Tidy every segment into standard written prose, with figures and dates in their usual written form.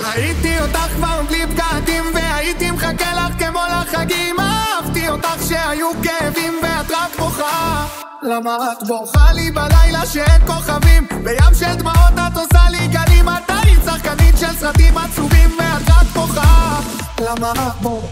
ראיתי אותך כבר בלי בגדים והייתי מחכה לך כמו לחגים. אהבתי אותך שהיו כאבים ואת רק בוכה. למה את בוכה לי בלילה שאין כוכבים? בים של דמעות את עושה לי גלים. את היית שחקנית של סרטים עצובים ואת רק בוכה. למה את בוכה?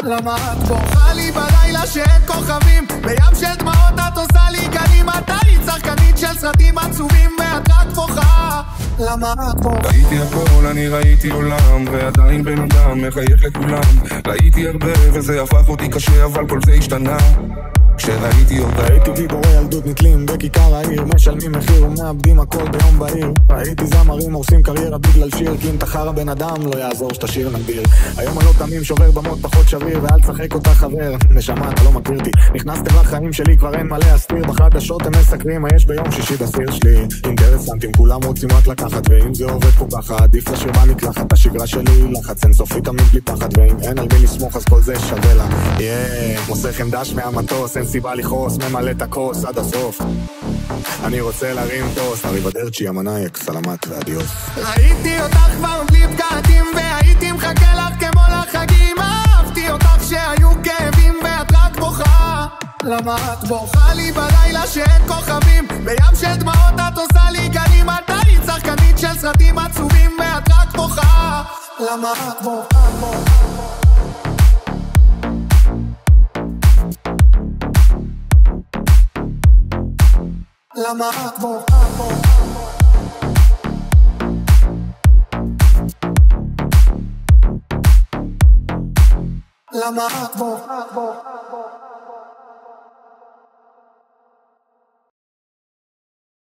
למה את בוכה לי בלילה שאין כוכבים? בים של דמעות את עושה לי גלים. את היית שחקנית של סרטים עצובים ואת רק בוכה. למה את בוכה? ראיתי הכל, אני ראיתי עולם, ועדיין בן אדם מחייך לכולם. ראיתי הרבה וזה הפך אותי קשה, אבל כל זה השתנה כשראיתי אותה. ראיתי גיבורי ילדות נתלים בכיכר העיר, משלמים מחיר ומאבדים הכל ביום בהיר. ראיתי זמרים הורסים קריירה בגלל שיר, כי אם תחר הבן אדם לא יעזור שתשיר נגביר. היום אני לא תמים שובר במות פחות שביר, ואל תשחק אותה חבר, נשמה אתה לא מכיר אותי. נכנסתם לחיים שלי כבר אין מלא אסתיר, בחדשות הם מסקרים מה יש ביום שישי בסיר שלי. אינטרסנטים כולם רוצים רק לקחת, ואם זה עובד כל ככה עדיף לשיר בנקלחת. השגרה שלי לחץ אינסופי תמיד בלי פחד, ואם אין על מי לסמוך אז כל זה שווה לה. מוסר חמדש מהמטוס, אין סיבה לכעוס, ממלא את הכוס עד הסוף. אני רוצה להרים טוס, אריבדרצ'י המנאייק, סלמת ואדיוס. ראיתי אותך כבר בלי בגדים והייתי מחכה לך כמו לחגים. אהבתי אותך שהיו כאבים ואת רק בוכה. למה את בוכה לי בלילה שאין כוכבים? בים של דמעות את עושה לי גלים. את היית שחקנית של סרטים עצובים ואת רק בוכה. למה את בוכה? למה את בוכה? למה את בוכה?